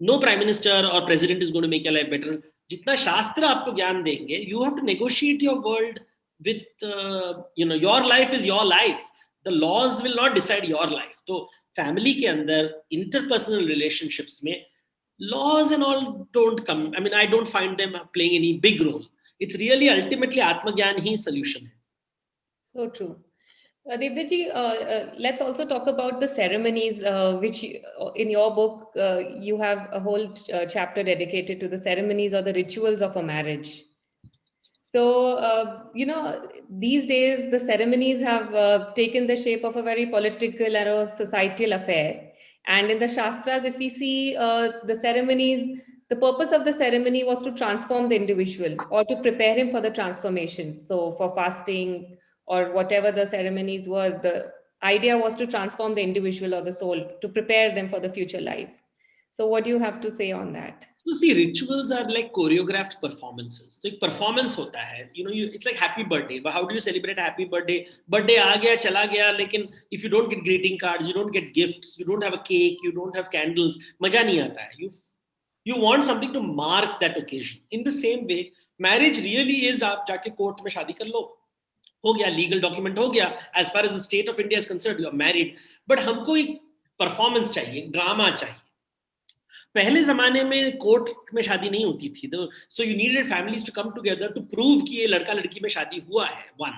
No prime minister और president is going to make a life better. जितना शास्त्र आपको ज्ञान देंगे, you have to negotiate your world with your life is your life. The laws will not decide your life. तो family के अंदर interpersonal relationships में laws and all don't come. I mean, I don't find them playing any big role. It's really ultimately Atmagyan hi solution hai. So true. Devdatti, let's also talk about the ceremonies, which in your book you have a whole chapter dedicated to the ceremonies or the rituals of a marriage. So, these days the ceremonies have taken the shape of a very political and a societal affair. And in the Shastras, if we see the ceremonies, the purpose of the ceremony was to transform the individual or to prepare him for the transformation. So for fasting or whatever the ceremonies were, the idea was to transform the individual or the soul, to prepare them for the future life. So what do you have to say on that? So see, rituals are like choreographed performances. So एक performance होता है, it's like happy birthday. But how do you celebrate happy birthday? Birthday आ गया, चला गया, लेकिन if you don't get greeting cards, you don't get gifts, you don't have a cake, you don't have candles, मजा नहीं आता है. You want something to mark that occasion. In the same way, marriage really is आप जाके court में शादी कर लो, हो गया, legal document हो गया. As far as the state of India is concerned, you are married. But हमको एक performance चाहिए, drama चाहिए. पहले जमाने में कोर्ट में शादी नहीं होती थी, तो so you needed families to come together to prove कि ये लड़का लड़की में शादी हुआ है. 1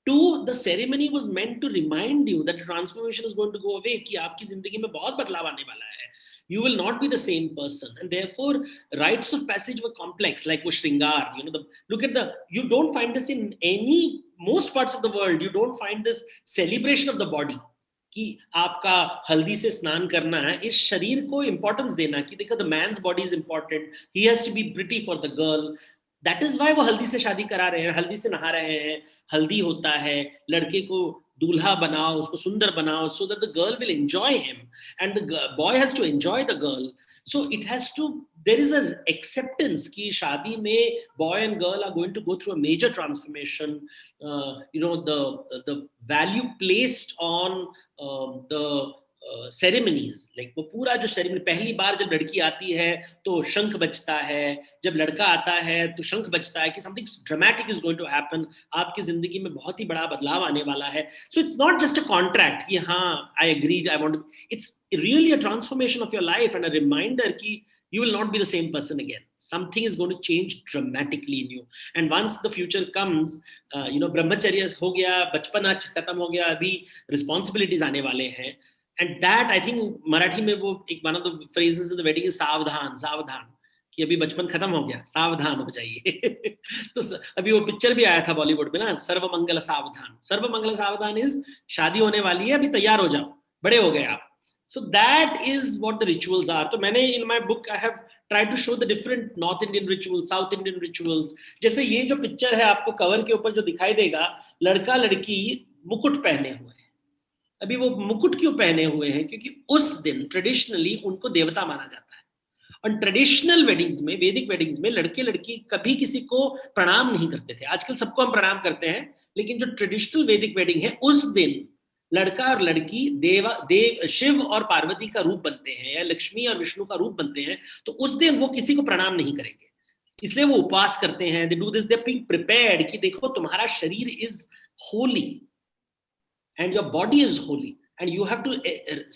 2 the ceremony was meant to remind you that transformation is going to go away, कि आपकी जिंदगी में बहुत बदलाव आने वाला है. You will not be the same person, and therefore rites of passage were complex, like wo shringar. You don't find this in most parts of the world. You don't find this celebration of the body, कि आपका हल्दी से स्नान करना है, इस शरीर को इंपॉर्टेंस देना, कि देखो the man's body is important, he has to be pretty for the girl. That is why वो हल्दी से शादी करा रहे हैं, हल्दी से नहा रहे हैं. हल्दी होता है, लड़के को दूल्हा बनाओ, उसको सुंदर बनाओ, so that the girl will enjoy him and the boy has to enjoy the girl. So it has to, there is an acceptance कि शादी में boy and girl are going to go through a major transformation. The value placed on the ceremonies, like वो पूरा जो ceremony, पहली बार जब लड़की आती है तो शंख बजता है, जब लड़का आता है तो शंख बजता है, कि something dramatic is going to happen, आपकी जिंदगी में बहुत ही बड़ा बदलाव आने वाला है. So it's not just a contract कि हाँ I agreed, I want to, it's really a transformation of your life and a reminder कि you will not be the same person again. Something is going to change dramatically in you. And once the future comes, ब्रह्मचर्य हो गया, बचपन आज खत्म हो गया, अभी responsibilities आने वाले हैं. And that, I think, Marathi में वो एक one of the phrases in the wedding is सावधान, सावधान, कि अभी बचपन खत्म हो गया, सावधान हो जाइए. तो अभी वो पिक्चर भी आया था बॉलीवुड में ना, सर्वमंगल सावधान. सर्वमंगल सावधान इज शादी होने वाली है, अभी तैयार हो जाओ, बड़े हो गए आप. So that is what the rituals are. तो मैंने in my book I have tried to show the different North Indian rituals, South Indian rituals. जैसे ये जो पिक्चर है आपको कवर के ऊपर जो दिखाई देगा, लड़का लड़की मुकुट पहने हुए. अभी वो मुकुट क्यों पहने हुए हैं? क्योंकि उस दिन ट्रेडिशनली उनको देवता माना जाता है. और ट्रेडिशनल वेडिंग्स में, वैदिक वेडिंग्स में, लड़के लड़की कभी किसी को प्रणाम नहीं करते थे. आजकल सबको हम प्रणाम करते हैं, लेकिन जो ट्रेडिशनल वैदिक वेडिंग है, उस दिन लड़का और लड़की शिव और पार्वती का रूप बनते हैं, या लक्ष्मी और विष्णु का रूप बनते हैं. तो उस दिन वो किसी को प्रणाम नहीं करेंगे, इसलिए वो उपवास करते हैं. They do this, they are being prepared कि देखो तुम्हारा शरीर is holy and your body is holy, and you have to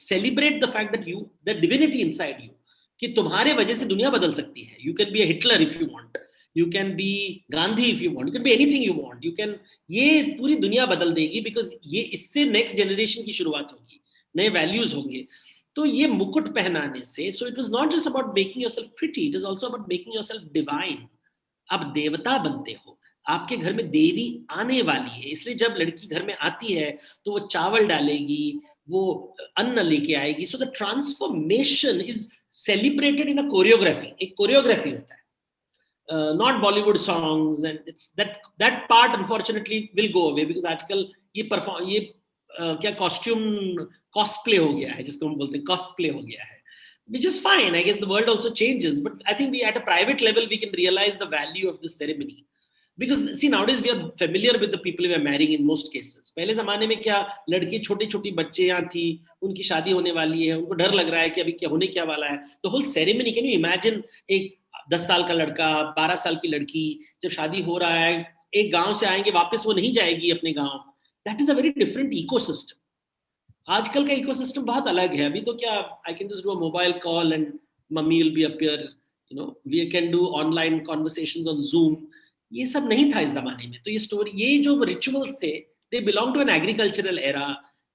celebrate the fact that the divinity inside you, कि तुम्हारे वजह से दुनिया बदल सकती है. You can be a Hitler if you want, you can be Gandhi if you want, you can be anything you want, you can, ये पूरी दुनिया बदल देगी, because ये इससे नेक्स्ट जनरेशन की शुरुआत होगी, नए वैल्यूज होंगे. तो ये मुकुट पहनाने से, so it was not just about making yourself pretty, it is also about making yourself divine. आप देवता बनते हो, आपके घर में देवी आने वाली है. इसलिए जब लड़की घर में आती है तो वो चावल डालेगी, वो अन्न लेके आएगी. So the transformation is celebrated in a choreography. एक कोरियोग्राफी होता है, not Bollywood songs, and it's that part unfortunately will go away, because आजकल ये क्या कॉस्प्ले हो गया है, जिसको हम बोलते हैं कॉस्प्ले हो गया है, which is fine. I guess the world also changes, but I think we at a private level we can realize the value of this ceremony. Because see, nowadays we are familiar with the people we are marrying in most cases. पहले जमाने में क्या, लड़की छोटी छोटी बच्चे यहाँ थी, उनकी शादी होने वाली है, उनको डर लग रहा है कि अभी क्या होने क्या वाला है. तो whole ceremony, can you imagine, एक 10 साल का लड़का, 12 साल की लड़की, जब शादी हो रहा है, एक गांव से आएंगे, वापस वो नहीं जाएगी अपने गांव. That is a very different ecosystem. आजकल का इकोसिस्टम बहुत अलग है. अभी तो क्या, I can just do a mobile call and mummy will be appear, we can do online conversations on Zoom. ये सब नहीं था इस जमाने में. तो ये स्टोरी, ये जो रिचुअल्स थे, they belong to an agricultural era,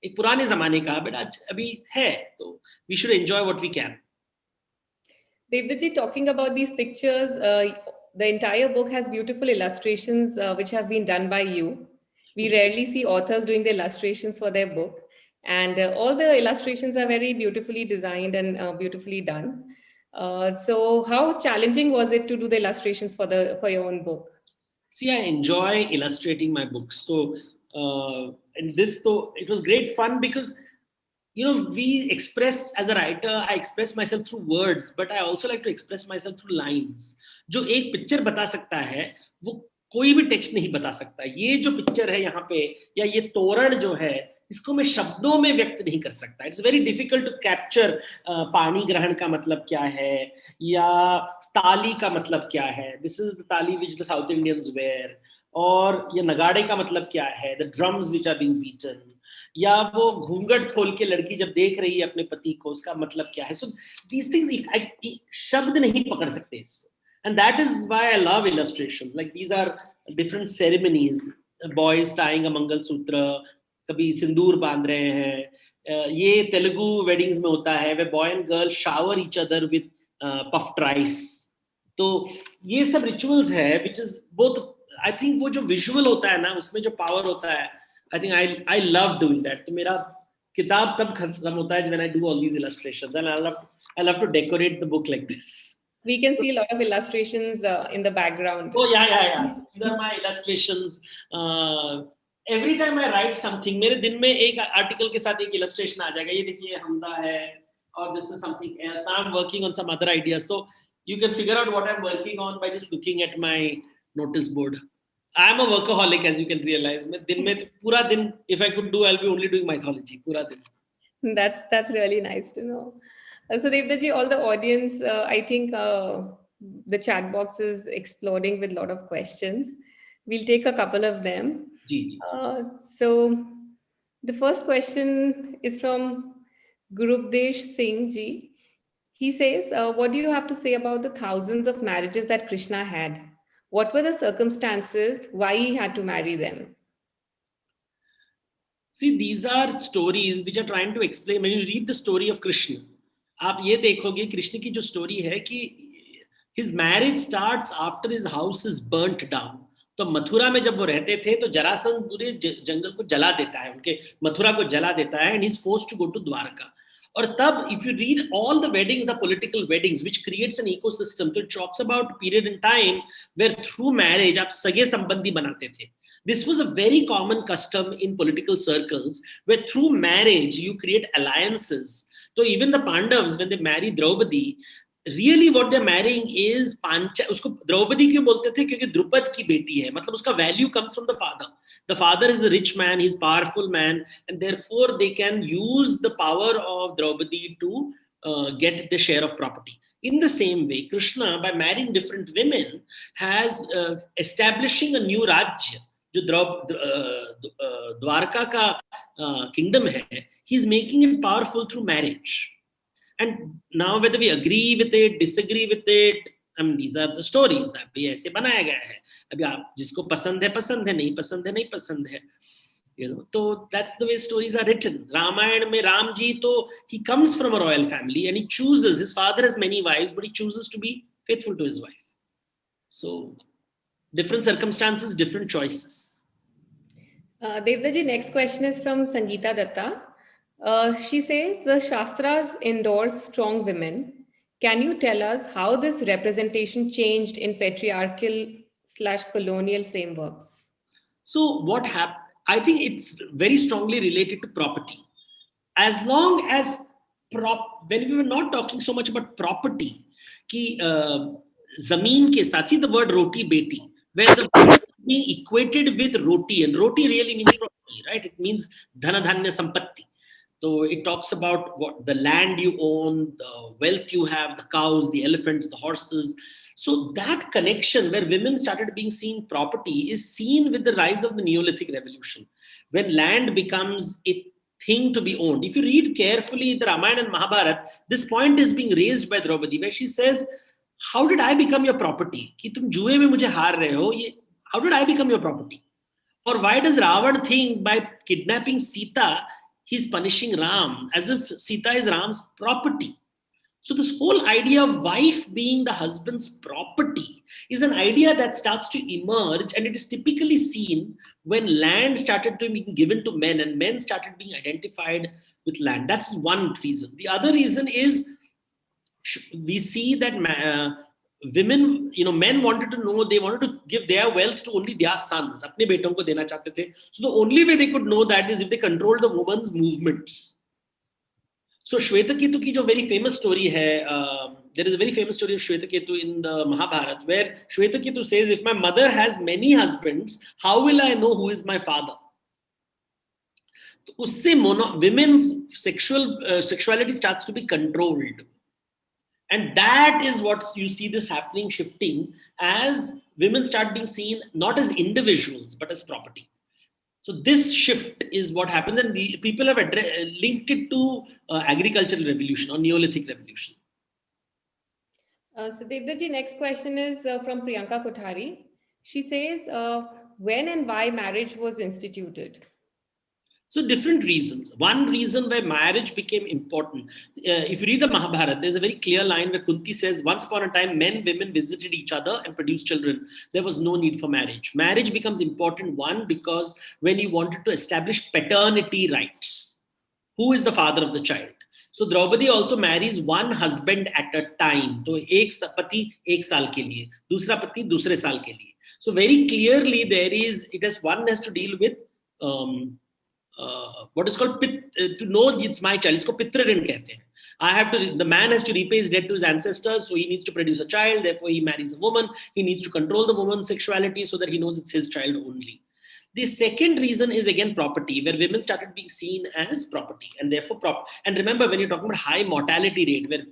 एक पुराने जमाने का, बट आज अभी है. तो we should enjoy what we can. Devdutt ji, talking about these pictures, the entire book has beautiful illustrations which have been done by you. We rarely see authors doing the illustrations for their book. And all the illustrations are very beautifully designed and beautifully done. So how challenging was it to do the illustrations for your own book? See, I enjoy illustrating my books. So, and this, though, it was great fun because, we express, as a writer, I express myself through words, but I also like to express myself through lines. जो एक picture बता सकता है, वो कोई भी text नहीं बता सकता. ये जो पिक्चर है यहाँ पे, या ये तोरण जो है, इसको मैं शब्दों में व्यक्त नहीं कर सकता. It's very difficult to capture पानी ग्रहण का मतलब क्या है, या ताली का मतलब क्या है. This is the thali which the South Indians wear. और ये नगाड़े का मतलब क्या है, the drums which are being beaten. या वो घूंघट खोल के लड़की जब देख रही है अपने पति को, उसका मतलब क्या है. सो दीस थिंग्स शब्द नहीं पकड़ सकते इसको. And that is why I love illustrations. Like these are different ceremonies. Boys tying a Mangal Sutra, कभी सिंदूर बांध रहे हैं. ये तेलुगु weddings में होता है, where boy and girl shower each other with puffed rice. तो ये सब rituals है, which is both. I think वो जो visual होता है ना, उसमें जो power होता है, I think I love doing that. तो मेरा किताब तब खत्म होता है when I do all these illustrations, and I love to decorate the book like this. We can see a lot of illustrations in the background. Oh yeah. So these are my illustrations. Every time I write something, मेरे दिन में एक article के साथ एक illustration आ जाएगा. ये देखिए हमजा है, or this is something else. Now I'm working on some other ideas. So you can figure out what I'm working on by just looking at my notice board. I'm a workaholic, as you can realize. मैं दिन में पूरा दिन, if I could do, I'll be only doing mythology पूरा दिन. That's really nice to know. So Devdaji, all the audience, I think the chat box is exploding with a lot of questions. We'll take a couple of them. Ji. So the first question is from Gurupdesh Singh ji. He says, what do you have to say about the thousands of marriages that Krishna had? What were the circumstances why he had to marry them? See, these are stories which are trying to explain. When you read the story of Krishna, आप ये देखोगे कृष्ण की जो story है कि his marriage starts after his house is burnt down. तो मथुरा में जब वो रहते थे तो जरासंध पूरे जंगल को जला देता है, उनके मथुरा को जला देता है, and he's forced to go to Dwarka. और तब if you read all the weddings are political weddings which creates an ecosystem. तो it talks about a period in time where through marriage आप सगे संबंधी बनाते थे. This was a very common custom in political circles where through marriage you create alliances. So even the Pandavas, when they marry Draupadi, really what they're marrying is Pancha. उसको द्रौपदी क्यों बोलते थे? क्योंकि द्रुपद की बेटी है. मतलब उसका value comes from the father. The father is a rich man, he's a powerful man, and therefore they can use the power of Draupadi to get the share of property. In the same way, Krishna, by marrying different women, has establishing a new Rajya. जो द्वारका का kingdom है, he's making it powerful through marriage. And now whether we agree with it, disagree with it, I mean, these are the stories. अभी ऐसे बनाया गया है. अभी आप जिसको पसंद है, नहीं पसंद है, नहीं पसंद है. So that's the way stories are written. Ramayana में राम जी तो he comes from a royal family and he chooses. His father has many wives, but he chooses to be faithful to his wife. So different circumstances, different choices. Devdaji, next question is from Sangeeta Datta. She says the Shastras endorse strong women. Can you tell us how this representation changed in patriarchal/colonial frameworks? So what happened? I think it's very strongly related to property. As long as when we were not talking so much about property, ki zameen ke sath, see the word roti beti, where the word is being equated with roti, and roti really means property, right? It means dhana dhanya sampatti. So it talks about what the land you own, the wealth you have, the cows, the elephants, the horses. So that connection where women started being seen property is seen with the rise of the Neolithic revolution, when land becomes a thing to be owned. If you read carefully the Ramayana and Mahabharata, this point is being raised by Draupadi, where she says, how did I become your property? Ki tum juए में मुझे हार रहे हो, how did I become your property? Or why does Ravan think by kidnapping Sita, he's punishing Ram, as if Sita is Ram's property? So this whole idea of wife being the husband's property is an idea that starts to emerge, and it is typically seen when land started to be given to men and men started being identified with land. That's one reason. The other reason is we see that women, men wanted to know, they wanted to give their wealth to only their sons. अपने बेटों को देना चाहते थे. So the only way they could know that is if they controlled the woman's movements. So Shvetaketu ki jo very famous story hai, there is a very famous story of Shvetaketu in the Mahabharata where Shvetaketu says, if my mother has many husbands, how will I know who is my father? तो उससे women's sexuality starts to be controlled. And that is what you see this happening, shifting, as women start being seen not as individuals, but as property. So this shift is what happens, and people have linked it to agricultural revolution or Neolithic revolution. So Devdaji, next question is from Priyanka Kothari. She says, when and why marriage was instituted? So different reasons. One reason why marriage became important. If you read the Mahabharata, there's a very clear line where Kunti says, once upon a time, men, women visited each other and produced children. There was no need for marriage. Marriage becomes important, one, because when you wanted to establish paternity rights, who is the father of the child? So Draupadi also marries one husband at a time. So एक पति एक साल के लिए, दूसरा पति दूसरे साल के लिए. So very clearly one has to deal with what is called to know it's my child. इसको पितृऋण कहते हैं. The man has to repay his debt to his ancestors, so he needs to produce a child. Therefore, he marries a woman. He needs to control the woman's sexuality so that he knows it's his child only. The second reason is again property, where women started being seen as property, and therefore and remember, when you're talking about high mortality rate, where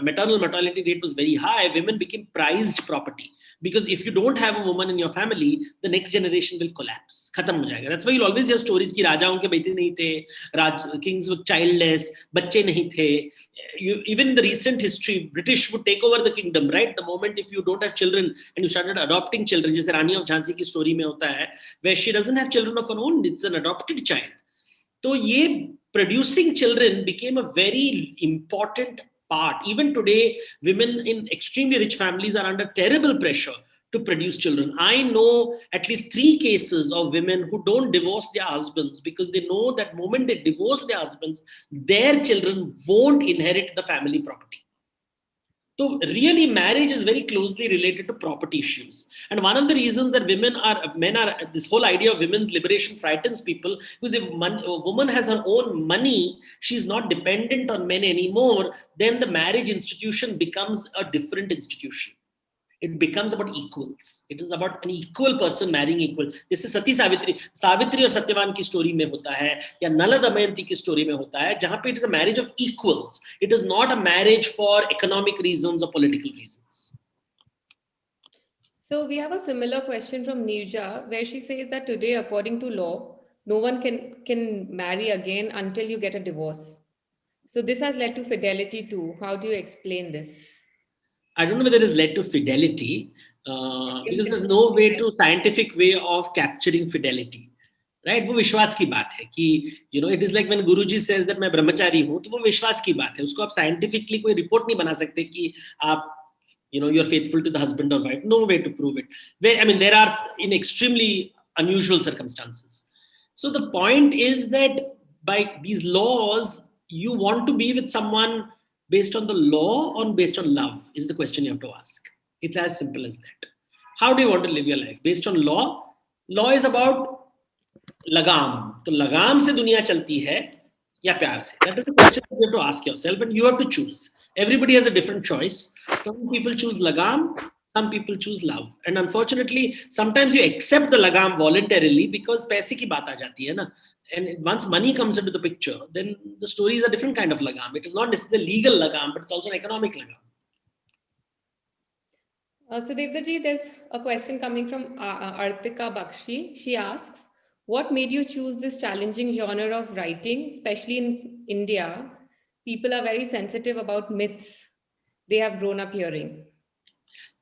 maternal mortality rate was very high, women became prized property, because if you don't have a woman in your family, the next generation will collapse. Khatam ho jayega. That's why you'll always hear stories ki rajaon ke bete nahi the, kings were childless, bacche nahi the. Even in the recent history, British would take over the kingdom, right? The moment if you don't have children and you started adopting children, jaise Rani of Jhansi ki story mein hota hai, where she doesn't have children of her own, it's an adopted child. So ye producing children became a very important part. Even today, women in extremely rich families are under terrible pressure to produce children. I know at least 3 cases of women who don't divorce their husbands because they know that moment they divorce their husbands, their children won't inherit the family property. So really marriage is very closely related to property issues. And one of the reasons that this whole idea of women's liberation frightens people, because if a woman has her own money, she's not dependent on men anymore, then the marriage institution becomes a different institution. It becomes about equals. It is about an equal person marrying equal. जैसे सती सावित्री और सत्यवान की story में होता है, या नल दमयंती की story में होता है, जहां पे it is a marriage of equals. It is not a marriage for economic reasons or political reasons. So we have a similar question from Nirja, where she says that today, according to law, no one can marry again until you get a divorce. So this has led to fidelity too. How do you explain this? I don't know whether it has led to fidelity, because there's no scientific way of capturing fidelity, right? वो विश्वास की बात है कि it is like when Guruji says that मैं ब्रह्मचारी हूँ, तो वो विश्वास की बात है. उसको आप scientifically कोई report नहीं बना सकते कि आप you're faithful to the husband or wife. No way to prove it. There are in extremely unusual circumstances. So the point is that by these laws, you want to be with someone based on the law or based on love is the question you have to ask. It's as simple as that. How do you want to live your life? Based on law? Law is about lagam. So lagam se duniya chalti hai ya pyar se? That is the question you have to ask yourself, and you have to choose. Everybody has a different choice. Some people choose lagam, some people choose love. And unfortunately, sometimes you accept the lagam voluntarily because paise ki baat aa jati hai na. And once money comes into the picture, then the story is a different kind of lagam. It is not necessarily legal lagam, but it's also an economic lagam. So Devdaji, there's a question coming from Artika Bakshi. She asks, what made you choose this challenging genre of writing, especially in India? People are very sensitive about myths they have grown up hearing.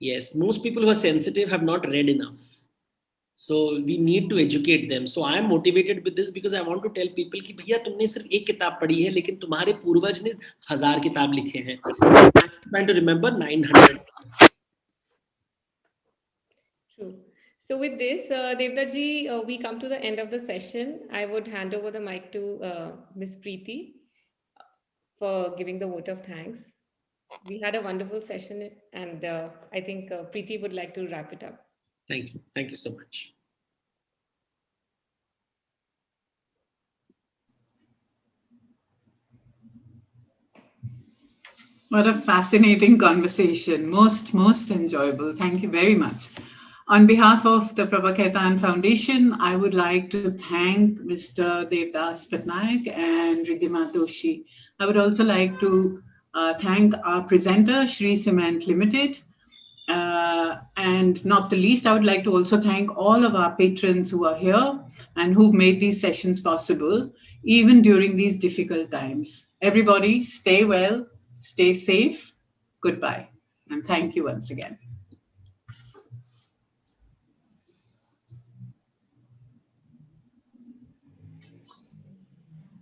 Yes, most people who are sensitive have not read enough. So we need to educate them. So I am motivated with this because I want to tell people कि भैया तुमने सिर्फ एक किताब पढ़ी है, लेकिन तुम्हारे पूर्वज ने 1000 किताब लिखे हैं. I'm trying to remember 900. True. So with this, Devdaji, we come to the end of the session. I would hand over the mic to Ms. Preeti for giving the vote of thanks. We had a wonderful session, and I think Preeti would like to wrap it up. Thank you. Thank you so much. What a fascinating conversation. Most enjoyable. Thank you very much. On behalf of the Prabha Khaitan Foundation, I would like to thank Mr. Devdas Patnaik and Riddhima Doshi. I would also like to thank our presenter, Shree Cement Limited. And not the least, I would like to also thank all of our patrons who are here and who've made these sessions possible, even during these difficult times. Everybody, stay well, stay safe. Goodbye. And thank you once again.